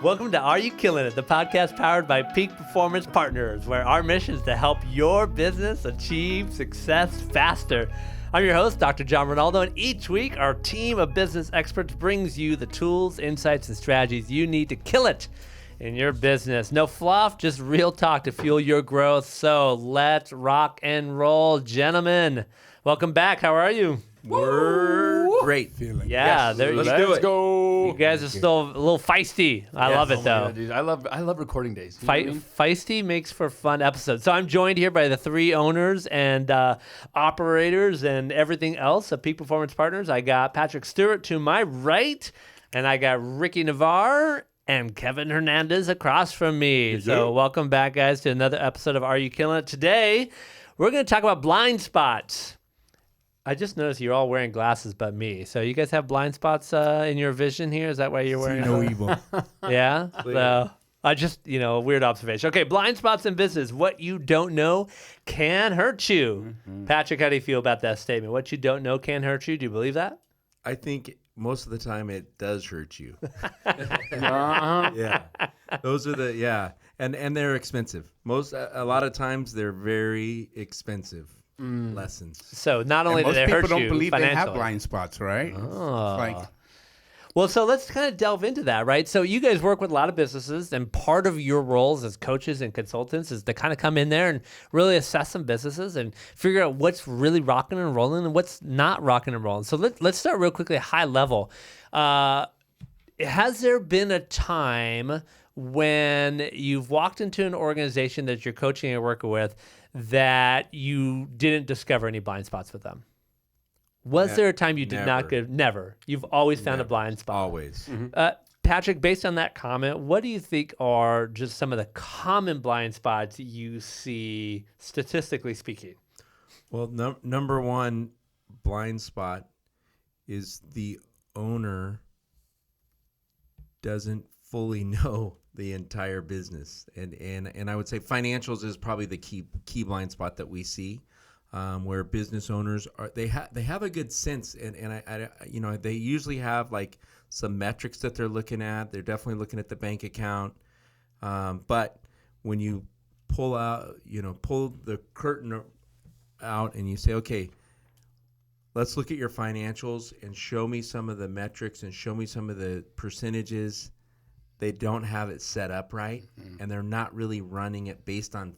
Welcome to Are You Killing It, the podcast powered by Peak Performance Partners, where our mission is to help your business achieve success faster. I'm your host, Dr. John Ronaldo, and each week our team of business experts brings you the tools, insights, and strategies you need to kill it in your business. No fluff, just real talk to fuel your growth. So let's rock and roll, gentlemen. Welcome back. How are you? We're great. Feeling. Yeah, Yes. there you Let's go. do it. Let's go. You guys are still a little feisty. I love it, though. God, dude. I love recording days. You know what I mean? Feisty makes for fun episodes. So I'm joined here by the three owners and operators and everything else of Peak Performance Partners. I got Patrick Stewart to my right, and I got Ricky Navarre and Kevin Hernandez across from me. So welcome back, guys, to another episode of Are You Killing It? Today, we're going to talk about blind spots. I just noticed you're all wearing glasses but me. So you guys have blind spots in your vision here? Is that why you're wearing No evil. Yeah? So I just, weird observation. Okay, blind spots in business. What you don't know can hurt you. Patrick, how do you feel about that statement? What you don't know can hurt you. Do you believe that? I think most of the time it does hurt you. Uh-huh. Yeah. Those are and they're expensive. A lot of times they're very expensive lessons. So not only And do most they hurt people you don't believe they have financially. blind spots, right? Oh. It's like, Well, so let's kind of delve into that, right? So you guys work with a lot of businesses, and part of your roles as coaches and consultants is to kind of come in there and really assess some businesses and figure out what's really rocking and rolling and what's not rocking and rolling. So let's start real quickly, high level. Has there been a time when you've walked into an organization that you're coaching or working with that you didn't discover any blind spots with them? Was there a time you did not Never. go? Never. You've always found a Never. blind spot. Always. Patrick, based on that comment, what do you think are just some of the common blind spots you see, statistically speaking? Well, number one blind spot is the owner doesn't fully know the entire business, and I would say financials is probably the key blind spot that we see, where business owners they have a good sense, and I they usually have like some metrics that they're looking at. They're definitely looking at the bank account, but when you pull the curtain out and you say, okay, let's look at your financials and show me some of the metrics and show me some of the percentages. They don't have it set up right, and they're not really running it based on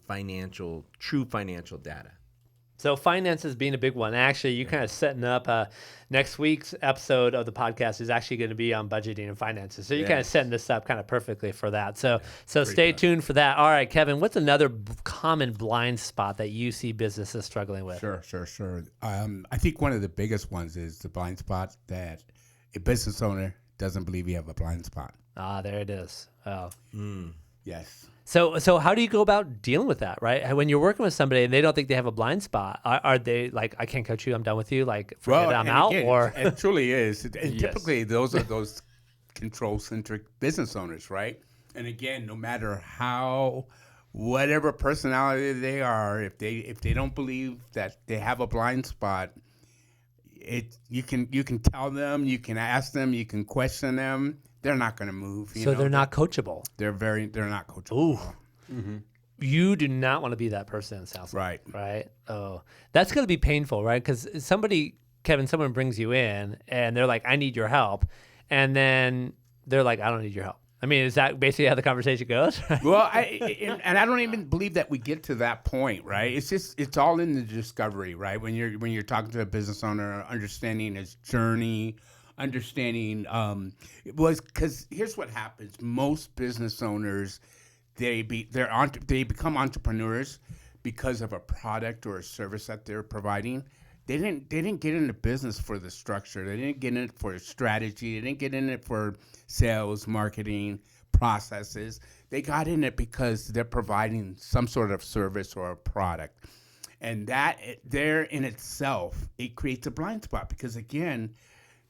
true financial data. So finances being a big one. Actually, you're kind of setting up next week's episode of the podcast is actually going to be on budgeting and finances. So you're kind of setting this up kind of perfectly for that. So stay tuned for that. All right, Kevin, what's another common blind spot that you see businesses struggling with? Sure. I think one of the biggest ones is the blind spot that a business owner doesn't believe you have a blind spot. Ah, there it is. Oh. Yes. So how do you go about dealing with that, right? When you're working with somebody and they don't think they have a blind spot, are they like, I can't coach you, I'm done with you, like, forget it, I'm out? Again, Or it truly is. And Yes. typically those are those control-centric business owners, right? And again, no matter whatever personality they are, if they don't believe that they have a blind spot, you can tell them, you can ask them, you can question them. They're not going to move. so they're not coachable. They're not coachable. Ooh. You do not want to be that person, it sounds like. Right. Oh, that's going to be painful, right? Because someone brings you in and they're like, I need your help. And then they're like, I don't need your help. I mean, is that basically how the conversation goes? Well, I don't even believe that we get to that point, right? It's all in the discovery, right? When you're talking to a business owner, understanding his journey, because here's what happens: most business owners, they become entrepreneurs because of a product or a service that they're providing. They didn't get into business for the structure. They didn't get in it for strategy. They didn't get in it for sales, marketing, processes. They got in it because they're providing some sort of service or a product. And that there in itself, it creates a blind spot because, again,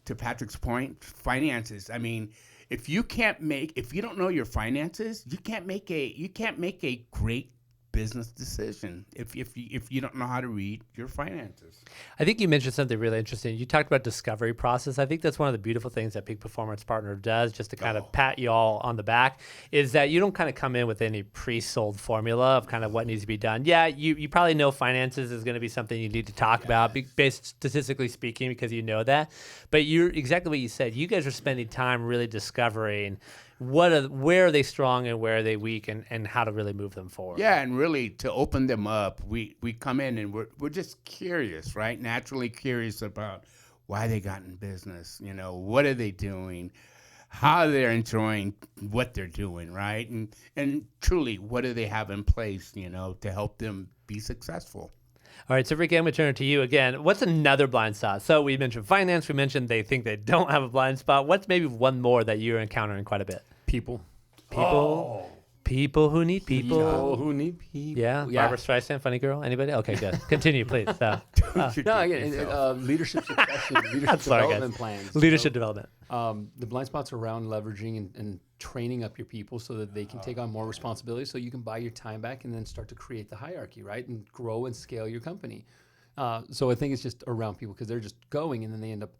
to Patrick's point, finances. I mean, if you don't know your finances, you can't make a great business decision if you don't know how to read your finances. I think you mentioned something really interesting. You talked about discovery process. I think that's one of the beautiful things that Peak Performance Partner does, just to kind of pat you all on the back, is that you don't kind of come in with any pre-sold formula of kind of what needs to be done. Yeah, you probably know finances is going to be something you need to talk about, based statistically speaking, because you know that. But you're exactly what you said. You guys are spending time really discovering where are they strong and where are they weak, and how to really move them forward. Yeah, and really to open them up, we come in and we're just curious, right? Naturally curious about why they got in business. What are they doing? How they're enjoying what they're doing, right? And truly, what do they have in place, to help them be successful? All right, so Ricky, I'm going to turn it to you again. What's another blind spot? So we mentioned finance. We mentioned they think they don't have a blind spot. What's maybe one more that you're encountering quite a bit? People. People who need people. People who need people. Yeah, Barbara Streisand, funny girl. Anybody? Okay, good. Continue, please. So, No, again, leadership succession, leadership development plans. leadership development. The blind spots around leveraging and training up your people so that they can take on more responsibility, so you can buy your time back and then start to create the hierarchy, right? And grow and scale your company. So I think it's just around people, because they're just going and then they end up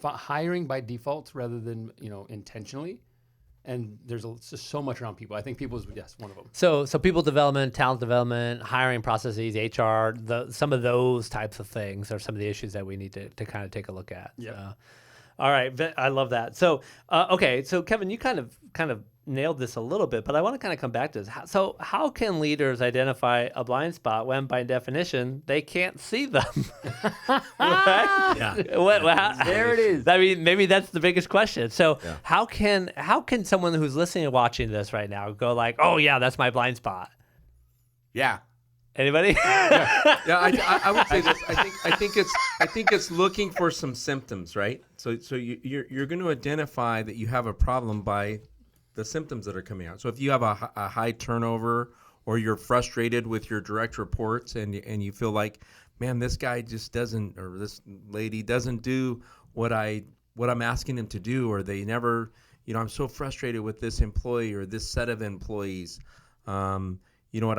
hiring by default rather than intentionally. And there's just so much around people. I think people is one of them. So people development, talent development, hiring processes, HR, some of those types of things are some of the issues that we need to kind of take a look at. Yeah. All right, I love that. So, okay, so Kevin, you kind of nailed this a little bit, but I want to kind of come back to this. So how can leaders identify a blind spot when, by definition, they can't see them? Right? Yeah. There it is. I mean, maybe that's the biggest question. So how can someone who's listening and watching this right now go like, oh yeah, that's my blind spot? Yeah. Anybody? Yeah, I would say this. I think it's looking for some symptoms, right? So you're going to identify that you have a problem by the symptoms that are coming out. So if you have a high turnover, or you're frustrated with your direct reports, and you feel like, man, this guy just doesn't, or this lady doesn't do what I'm asking him to do, or they never, I'm so frustrated with this employee or this set of employees. You know what,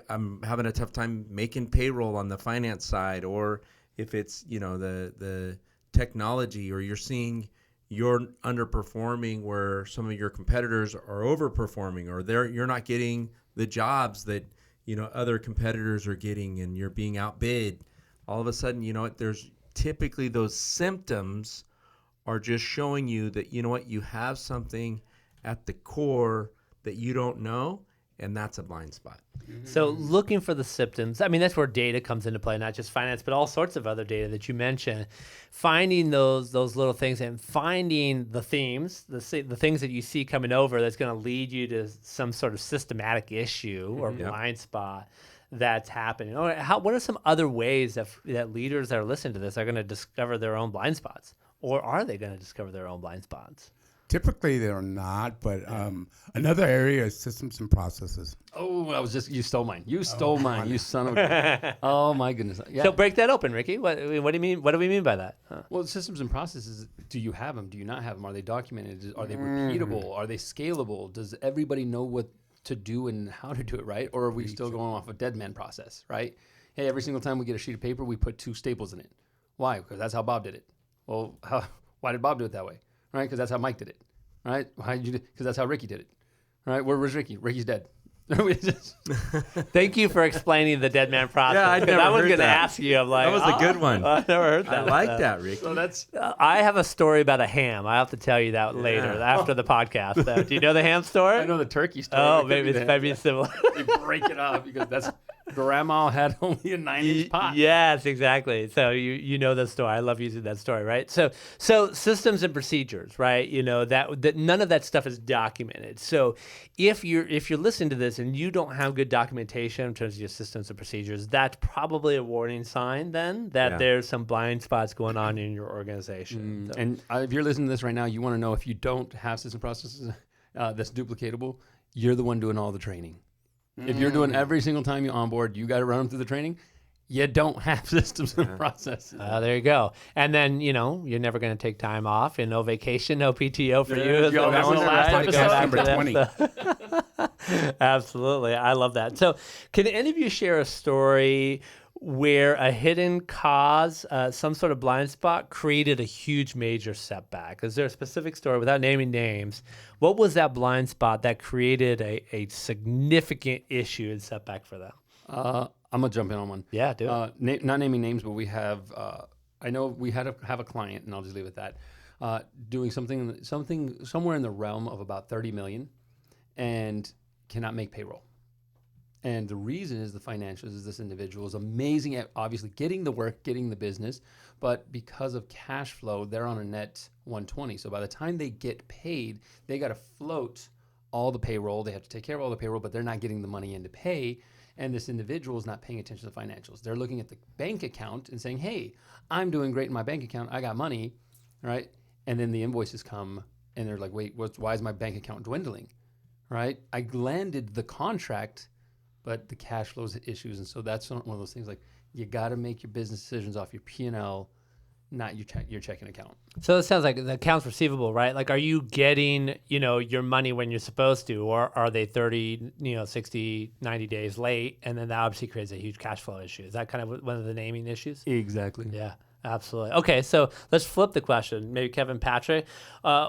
I'm having a tough time making payroll on the finance side, or if it's, the technology, or you're seeing you're underperforming where some of your competitors are overperforming, or you're not getting the jobs that, other competitors are getting, and you're being outbid. All of a sudden, there's typically those symptoms are just showing you that, you have something at the core that you don't know. And that's a blind spot. So looking for the symptoms, I mean, that's where data comes into play, not just finance, but all sorts of other data that you mentioned. Finding those little things and finding the themes, the things that you see coming over that's going to lead you to some sort of systematic issue or blind spot that's happening. Or what are some other ways that leaders that are listening to this are going to discover their own blind spots? Or are they going to discover their own blind spots? Typically, they're not, but another area is systems and processes. Oh, you stole mine. You stole mine, you son of a gun. Oh, my goodness. Yeah. So break that open, Ricky. What do you mean? What do we mean by that? Huh? Well, systems and processes, do you have them? Do you not have them? Are they documented? Are they repeatable? Are they scalable? Does everybody know what to do and how to do it, right? Or are we still going off a dead man process, right? Hey, every single time we get a sheet of paper, we put 2 staples in it. Why? Because that's how Bob did it. Well, why did Bob do it that way? Right, because that's how Mike did it. Right? How did you do? Because that's how Ricky did it. Right? Where was Ricky? Ricky's dead. Thank you for explaining the dead man process. Yeah, I never was heard going to that. ask you. I'm like, That was a good one. I never heard that. I like that, Rick. So that's I have a story about a ham. I have to tell you that later after the podcast. Do you know the ham story? I know the turkey story. Oh, maybe it's similar. They break it up because that's grandma had only a 9-inch pot. Yes, exactly. So you know the story. I love using that story, right? So systems and procedures, right? That none of that stuff is documented. So if you're listening to this and you don't have good documentation in terms of your systems and procedures, that's probably a warning sign then that there's some blind spots going on in your organization. So. And if you're listening to this right now, you want to know if you don't have system processes that's duplicatable, you're the one doing all the training. If you're doing every single time you onboard, you got to run them through the training. You don't have systems and processes. There you go. And then, you're never going to take time off and no vacation, no PTO for you. That was the last episode. Number 20. Absolutely. I love that. So, can any of you share a story where a hidden cause, some sort of blind spot, created a huge major setback? Is there a specific story, without naming names? What was that blind spot that created a significant issue and setback for them? I'm gonna jump in on one. Yeah, do it. Not naming names, but we have. I know we have a client, and I'll just leave it at that. Doing something somewhere in the realm of about 30 million, and cannot make payroll. And the reason is the financials is this individual is amazing at obviously getting the work, getting the business, but because of cash flow, they're on a net 120. So by the time they get paid, they got to float all the payroll. They have to take care of all the payroll, but they're not getting the money in to pay. And this individual is not paying attention to the financials. They're looking at the bank account and saying, hey, I'm doing great in my bank account. I got money, right? And then the invoices come and they're like, wait, why is my bank account dwindling, right? I landed the contract, but the cash flows issues. And so that's one of those things like you got to make your business decisions off your P&L, not your checking account. So it sounds like the accounts receivable, right? Like, are you getting, your money when you're supposed to, or are they 30, 60, 90 days late? And then that obviously creates a huge cash flow issue. Is that kind of one of the naming issues? Exactly. Yeah, absolutely. Okay, so let's flip the question. Maybe Kevin, Patrick,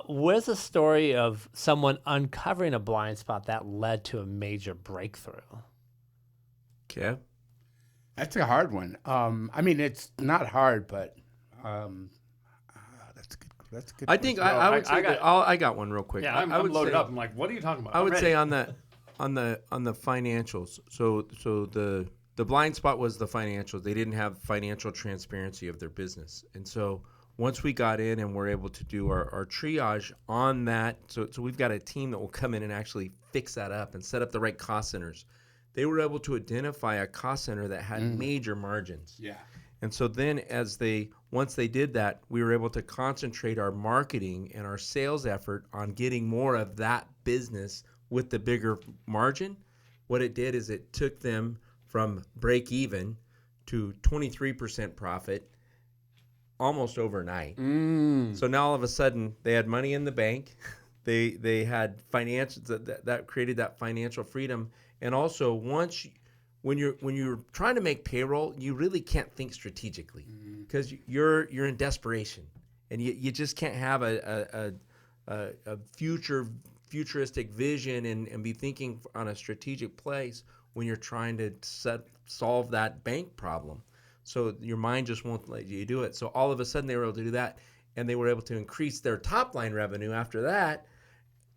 where's the story of someone uncovering a blind spot that led to a major breakthrough? Okay. That's a hard one. I mean, it's not hard, but that's good. That's a good. I think question. I would say I got one real quick. Yeah, I I'm would loaded say, up. I'm like, what are you talking about? I I'm would ready. say on the financials. So the blind spot was the financials. They didn't have financial transparency of their business, and so once we got in and we're able to do our triage on that, so we've got a team that will come in and actually fix that up and set up the right cost centers. They were able to identify a cost center that had major margins. Yeah. And so then once they did that, we were able to concentrate our marketing and our sales effort on getting more of that business with the bigger margin. What it did is it took them from break even to 23% profit almost overnight. So now all of a sudden they had money in the bank. They had financial that created that financial freedom. And also when you're trying to make payroll, you really can't think strategically because you're in desperation, and you just can't have a futuristic vision and be thinking on a strategic place when you're trying to solve that bank problem. So your mind just won't let you do it. So all of a sudden they were able to do that, and they were able to increase their top line revenue after that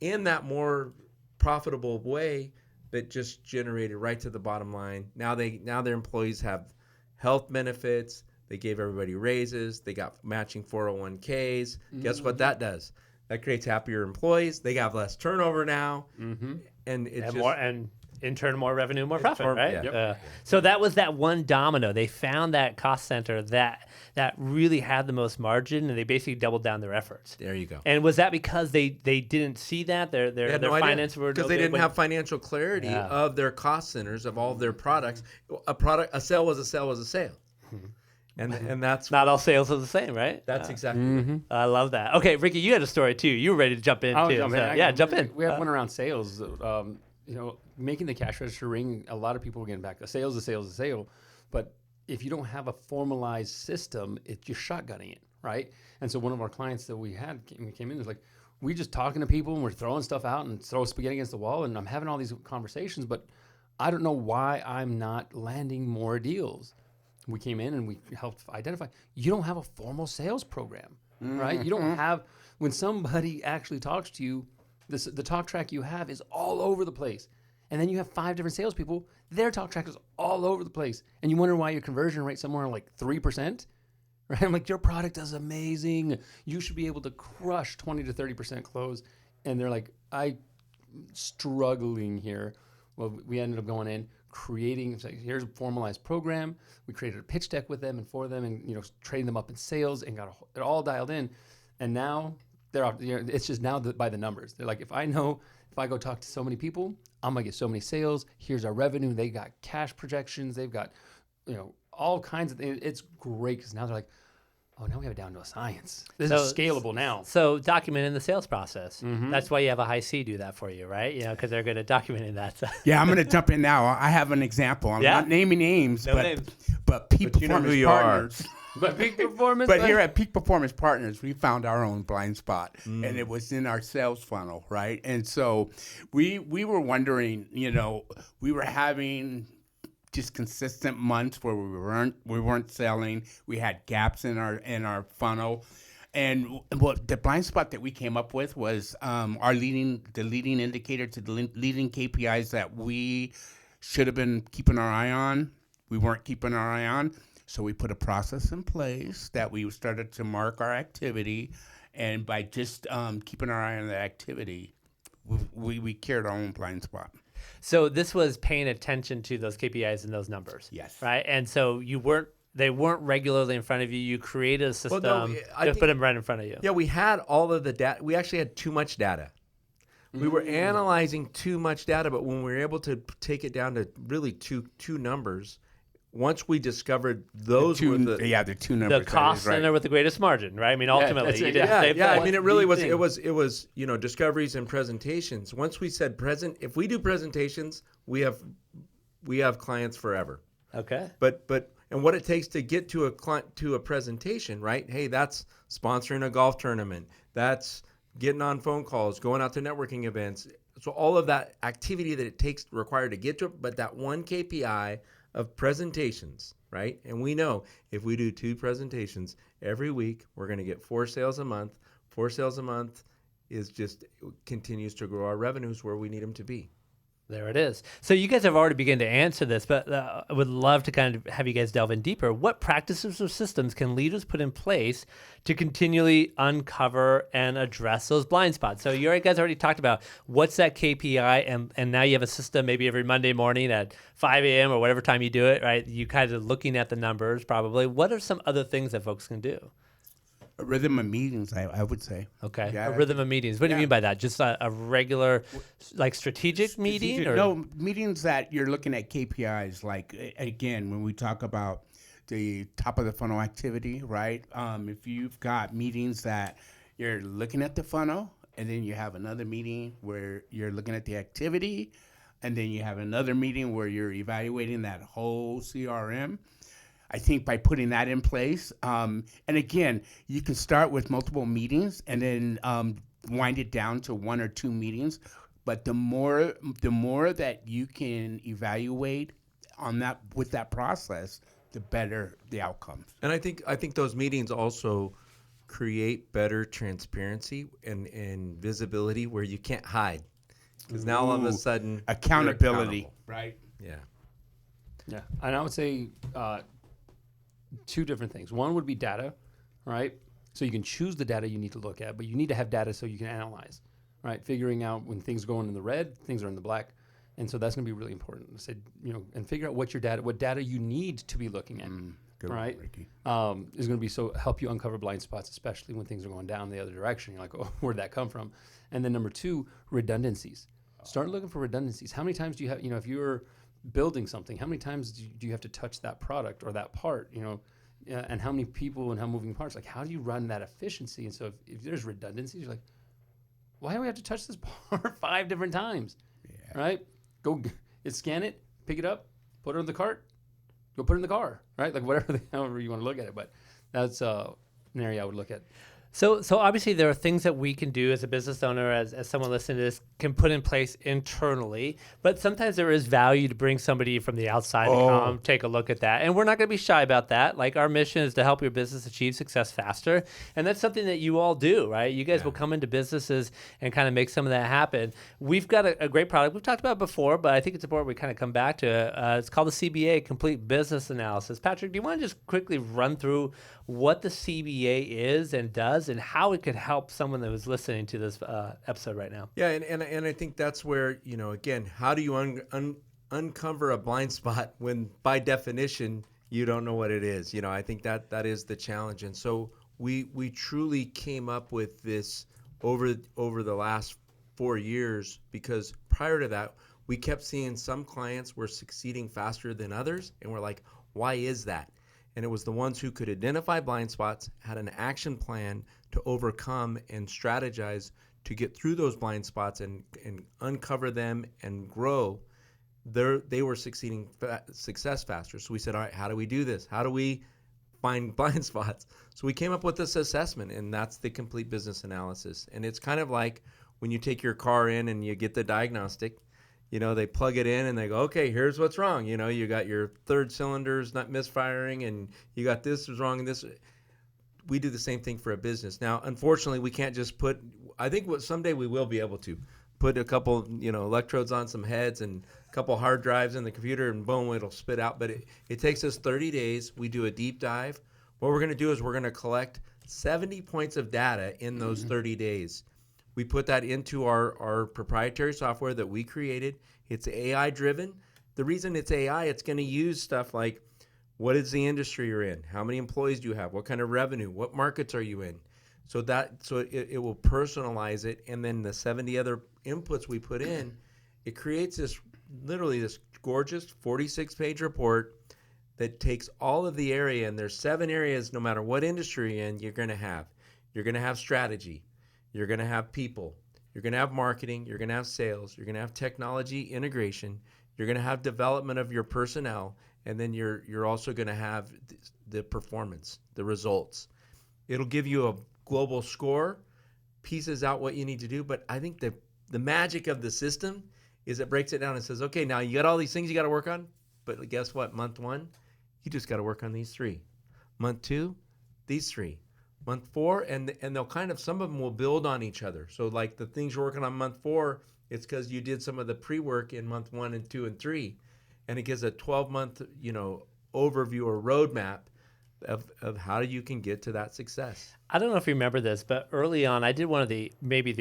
in that more profitable way that just generated right to the bottom line. Now their employees have health benefits. They gave everybody raises. They got matching 401ks. Guess what that does? That creates happier employees. They have less turnover now, and it's And in turn, more revenue, more profit, more- right? yeah. So that was that one domino. They found that cost center that really had the most margin, and they basically doubled down their efforts. there you go. And was that because they didn't see that their finances were because no they good? didn't have financial clarity Yeah. of their cost centers of all of their products. A sale was a sale was a sale, and that's Not all sales are the same, right? that's exactly. I love that. Okay, Ricky, you had a story too. You were ready to jump in I'll too. jump in. So, yeah, jump in. We have one around sales. Making the cash register ring. A lot of people are getting back. A sale is a sale is a sale, but if you don't have a formalized system, you're shotgunning it, right? And so one of our clients that we came in was like, we just talking to people and we're throwing stuff out and throw spaghetti against the wall, and I'm having all these conversations, but I don't know why I'm not landing more deals. We came in and we helped identify. You don't have a formal sales program, right? You don't have, when somebody actually talks to you, the talk track you have is all over the place. And then you have 5 different salespeople, their talk track is all over the place. And you wonder why your conversion rate somewhere like 3%, right? I'm like, your product is amazing. You should be able to crush 20 to 30% close. And they're like, I'm struggling here. Well, we ended up going in, creating, here's a formalized program. We created a pitch deck with them and for them, and trained them up in sales and got it all dialed in. And now it's just now by the numbers. They're like, if I go talk to so many people, I'm gonna get so many sales. Here's our revenue. They got cash projections. They've got, all kinds of things. It's great because now they're like, oh, now we have it down to a science. This So- is scalable now. So documenting the sales process. Mm-hmm. That's why you have a high C do that for you, right? You know, because they're good at documenting that. Yeah, I'm going to jump in now. I have an example. I'm Yeah. not naming names, No but names. but Peak But you know Performance who you are. Partners. But peak performance. But here at Peak Performance Partners, we found our own blind spot, and it was in our sales funnel, right? And so we were wondering, you know, we were having just consistent months where we weren't selling. We had gaps in our funnel. And what the blind spot that we came up with was the leading indicator to the leading KPIs that we should have been keeping our eye on. We weren't keeping our eye on. So we put a process in place that we started to mark our activity. And by just keeping our eye on the activity, we cured our own blind spot. So this was paying attention to those KPIs and those numbers. Yes. Right. And so they weren't regularly in front of you. You created a system, I just think- put them right in front of you. Yeah, we had all of the data. We actually had too much data. We were analyzing too much data, but when we were able to take it down to really two numbers, once we discovered those were the the two numbers. The cost center with the greatest margin, right? I mean, ultimately, that's it. you did Yeah, save yeah, that. I mean, it really was. thing. It was. You know, discoveries and presentations. Once we said if we do presentations, we have clients forever. Okay. But and what it takes to get to a client to a presentation, right? Hey, that's sponsoring a golf tournament. That's getting on phone calls, going out to networking events. So all of that activity that it takes required to get to it, but that one KPI of presentations, right? And we know if we do 2 presentations every week, we're going to get 4 sales a month. 4 sales a month continues to grow our revenues where we need them to be. There it is. So you guys have already begun to answer this, but I would love to kind of have you guys delve in deeper. What practices or systems can leaders put in place to continually uncover and address those blind spots? So you guys already talked about what's that KPI, and now you have a system maybe every Monday morning at 5 a.m. or whatever time you do it, right? You kind of looking at the numbers probably. What are some other things that folks can do? A rhythm of meetings, I would say. Okay, Yeah, a rhythm of meetings. What do you mean by that? Just a regular, like strategic meeting? Or? No, meetings that you're looking at KPIs. Like, again, when we talk about the top of the funnel activity, right? If you've got meetings that you're looking at the funnel, and then you have another meeting where you're looking at the activity, and then you have another meeting where you're evaluating that whole CRM. I think by putting that in place, and again, you can start with multiple meetings and then wind it down to 1 or 2 meetings. But the more that you can evaluate on that with that process, the better the outcomes. And I think those meetings also create better transparency and visibility where you can't hide. Because now all of a Ooh, sudden you're accountability, accountable. right? Yeah. Yeah, and I would say 2 different things. One would be data, right? So you can choose the data you need to look at, but you need to have data so you can analyze, right? Figuring out when things are going in the red, things are in the black, and so that's going to be really important. So, and figure out what data you need to be looking at, Good one, right? Ricky. Is going to be help you uncover blind spots, especially when things are going down the other direction. You're like, oh, where'd that come from? And then number 2, redundancies. Start looking for redundancies. How many times do you have, if you're building something, how many times do you have to touch that product or that part, and how many people and how moving parts, like how do you run that efficiency? And so if there's redundancies, you're like, why do we have to touch this part 5 different times? Yeah. Right? Scan it, pick it up, put it in the cart, go put it in the car, right? Like however you want to look at it. But that's an area I would look at. So obviously there are things that we can do as a business owner, as someone listening to this, can put in place internally. But sometimes there is value to bring somebody from the outside to come take a look at that. And we're not going to be shy about that. Like, our mission is to help your business achieve success faster. And that's something that you all do, right? You guys will come into businesses and kind of make some of that happen. We've got a great product. We've talked about it before, but I think it's important we kind of come back to it. It's called the CBA, Complete Business Analysis. Patrick, do you want to just quickly run through what the CBA is and does, and how it could help someone that was listening to this episode right now? Yeah, and I think that's where, again, how do you uncover a blind spot when by definition you don't know what it is? I think that is the challenge. And so we truly came up with this over the last 4 years, because prior to that, we kept seeing some clients were succeeding faster than others, and we're like, why is that? And it was the ones who could identify blind spots, had an action plan to overcome and strategize to get through those blind spots and uncover them and grow. They were success faster. So we said, all right, how do we do this? How do we find blind spots? So we came up with this assessment, and that's the complete business analysis. And it's kind of like when you take your car in and you get the diagnostic, they plug it in and they go, okay, here's what's wrong. You got your third cylinder's not misfiring, and you got this is wrong and this. We do the same thing for a business. Now, unfortunately, we can't just I think someday we will be able to put a couple, electrodes on some heads and a couple hard drives in the computer, and boom, it'll spit out. But it takes us 30 days. We do a deep dive. What we're going to do is we're going to collect 70 points of data in those 30 days. We put that into our proprietary software that we created. It's AI driven. The reason it's AI, it's going to use stuff like, what is the industry you're in? How many employees do you have? What kind of revenue? What markets are you in? So it will personalize it, and then the 70 other inputs we put in, it creates this gorgeous 46-page report that takes all of the area, and there's 7 areas no matter what industry you're in, you're going to have. You're going to have strategy. You're going to have people. You're going to have marketing. You're going to have sales. You're going to have technology integration. You're going to have development of your personnel, and then you're also going to have the performance, the results. It'll give you a global score, pieces out what you need to do. But I think the magic of the system is it breaks it down and says, okay, now you got all these things you got to work on, but guess what? Month 1, you just got to work on these 3. Month 2, these 3. Month 4, and they'll kind of, some of them will build on each other. So like the things you're working on month 4, it's because you did some of the pre-work in month 1 and 2 and 3. And it gives a 12-month, overview or roadmap of how you can get to that success. I don't know if you remember this, but early on, I did one of the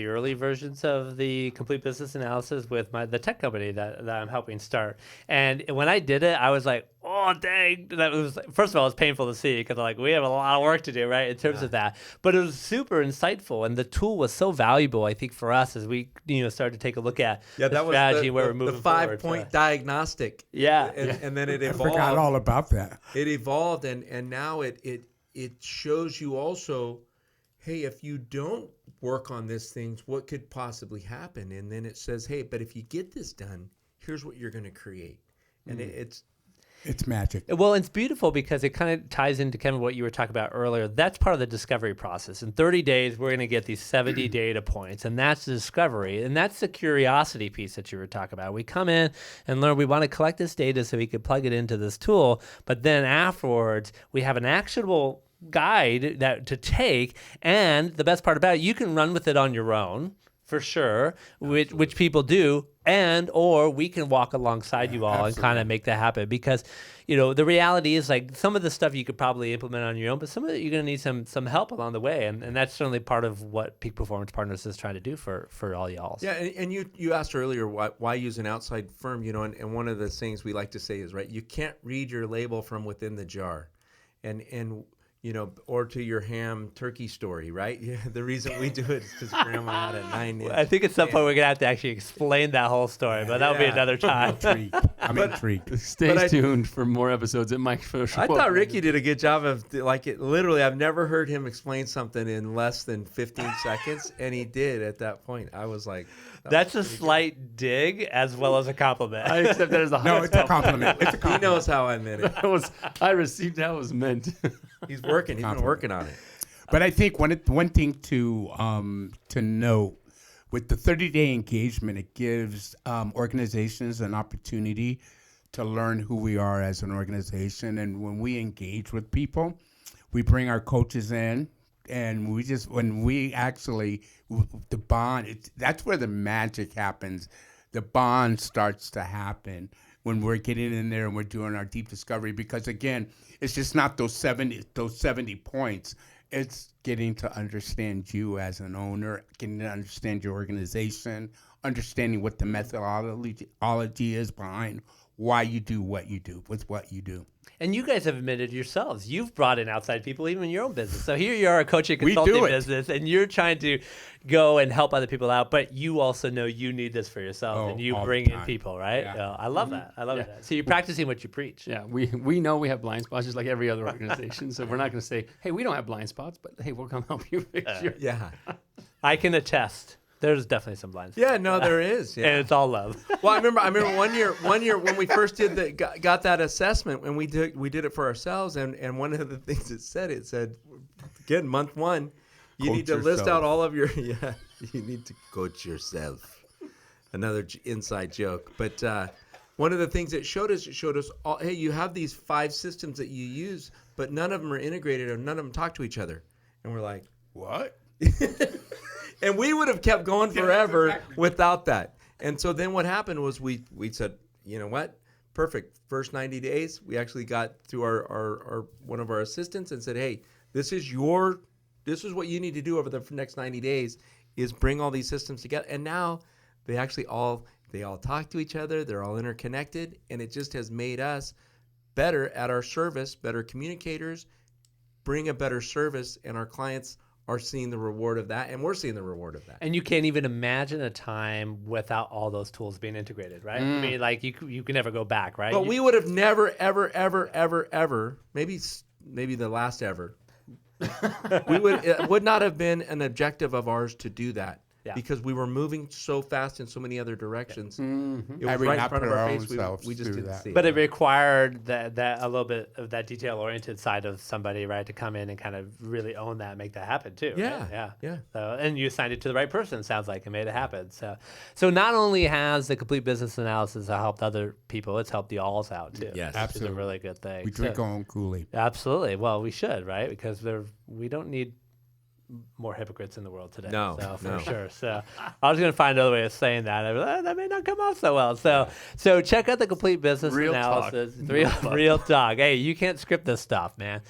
early versions of the complete business analysis with the tech company that I'm helping start. And when I did it, I was like, oh, dang. That was, first of all, it's painful to see because we have a lot of work to do, right, in terms of that. But it was super insightful, and the tool was so valuable, I think, for us as we started to take a look at the strategy where we're moving forward. The 5-point diagnostic. Yeah. And then it evolved. I forgot all about that. It evolved, and now it shows you also, hey, if you don't work on these things, what could possibly happen? And then it says, hey, but if you get this done, here's what you're going to create. And it's magic. Well, it's beautiful because it kind of ties into kind of what you were talking about earlier. That's part of the discovery process. In 30 days, we're going to get these 70 data points, and that's the discovery. And that's the curiosity piece that you were talking about. We come in and learn we want to collect this data so we can plug it into this tool, but then afterwards, we have an actionable guide to take, and the best part about it, you can run with it on your own. For sure, which people do, or we can walk alongside you all absolutely. And kind of make that happen because, the reality is like some of the stuff you could probably implement on your own, but some of it you're going to need some help along the way, and that's certainly part of what Peak Performance Partners is trying to do for all y'all. Yeah, and you asked earlier why use an outside firm, and one of the things we like to say is, right, you can't read your label from within the jar, and or to your ham turkey story, right? Yeah, the reason we do it is because Grandma had a 9-inch. I think at some point we're going to have to actually explain that whole story, but that'll be another time. I'm intrigued. Stay tuned for more episodes. It might show I thought Ricky did a good job of, literally, I've never heard him explain something in less than 15 seconds, and he did at that point. I was like... That's a slight dig as well as a compliment. I accept that as a no, it's a compliment. It's a compliment. He knows how I meant it. I received how it was meant. He's working. He's been working on it. But I think one thing to note with the 30-day engagement, it gives organizations an opportunity to learn who we are as an organization. And when we engage with people, we bring our coaches in. And the bond, that's where the magic happens. The bond starts to happen when we're getting in there and we're doing our deep discovery. Because again, it's just not those 70 points. It's getting to understand you as an owner, getting to understand your organization, understanding what the methodology is behind why you do what you do with what you do. And you guys have admitted yourselves, you've brought in outside people, even in your own business. So here you are, a coaching We do consulting it. business, and you're trying to go and help other people out, but you also know you need this for yourself, Oh, and you all the bring in time. people, right? Yeah. I love that. I love that. So you're practicing what you preach. Yeah, we know we have blind spots just like every other organization. So we're not going to say, hey, we don't have blind spots, but hey, we'll come help you fix your. Yeah. I can attest. There's definitely some blind spots. Yeah, no, there is. Yeah. And it's all love. Well, I remember one year when we first got that assessment, and we did it for ourselves, and one of the things it said again, month one, you Coach need to list yourself. out all of your you need to coach yourself. Another inside joke, but one of the things it showed us all, hey, you have these 5 systems that you use, but none of them are integrated or none of them talk to each other, and we're like, What? and we would have kept going forever exactly. without that. And so then what happened was we said, you know what? Perfect. First 90 days, we actually got through our one of our assistants and said, hey, this is what you need to do over the next 90 days is bring all these systems together. And now they actually all talk to each other. They're all interconnected. And it just has made us better at our service, better communicators, bring a better service, and our clients are seeing the reward of that, and we're seeing the reward of that. And you can't even imagine a time without all those tools being integrated, right? I mean, like you can never go back, right? But we would have never, ever, maybe the last ever. It would not have been an objective of ours to do that. Yeah. Because we were moving so fast in so many other directions. It was Had we right in not front of put our our face. own selves We just through didn't that. see it. But it required that a little bit of that detail-oriented side of somebody, right, to come in and kind of really own that, and make that happen too. Yeah, right? yeah. So, and you assigned it to the right person. Sounds like, and made it happen. So not only has the complete business analysis helped other people, it's helped the alls out too. Yes. which is a Absolutely. really good thing. We drink our own Kool-Aid. Absolutely. Well, we should, right? Because we don't need more hypocrites in the world today. No, so for no. sure. So I was going to find another way of saying that. I was like, that may not come off so well. So check out the complete business Real talk. analysis. Real talk. Hey, you can't script this stuff, man.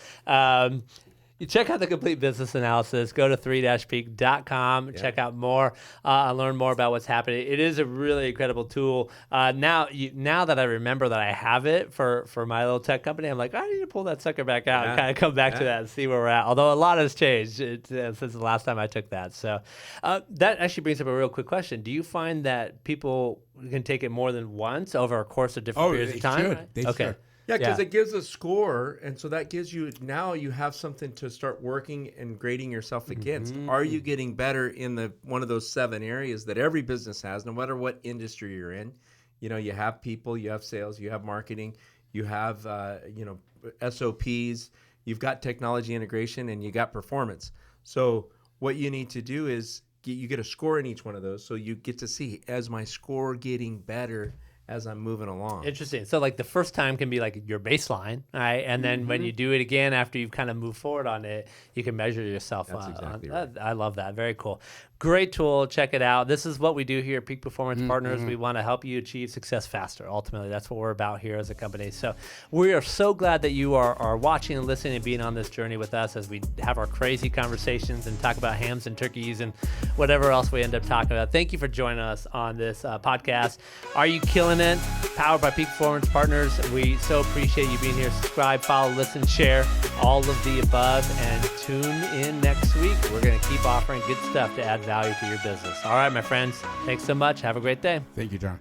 You check out the complete business analysis. Go to 3-peak.com. Check out more, learn more about what's happening. It is a really incredible tool. Now that I remember that I have it for my little tech company, I'm like, I need to pull that sucker back out and Yeah. kind of come back to that and see where we're at. Although a lot has changed since the last time I took that. So that actually brings up a real quick question. Do you find that people can take it more than once over a course of different periods they of time? should. Right? They okay. should. Yeah, because it gives a score, and so that gives you now you have something to start working and grading yourself against. Are you getting better in one of those 7 areas that every business has, no matter what industry you're in? You know, you have people, you have sales, you have marketing, you have SOPs, you've got technology integration, and you got performance. So what you need to do is you get a score in each one of those, so you get to see, is my score getting better as I'm moving along? Interesting. So like the first time can be like your baseline, right? And then when you do it again after you've kind of moved forward on it, you can measure yourself. That's exactly on, I love that. Very cool. Great tool. Check it out. This is what we do here at Peak Performance Partners. We want to help you achieve success faster. Ultimately, that's what we're about here as a company. So we are so glad that you are watching and listening and being on this journey with us as we have our crazy conversations and talk about hams and turkeys and whatever else we end up talking about. Thank you for joining us on this podcast. Are you killing it? Powered by Peak Performance Partners. We so appreciate you being here. Subscribe, follow, listen, share, all of the above, and tune in next week. We're going to keep offering good stuff to add value to your business. All right, my friends. Thanks so much. Have a great day. Thank you, John.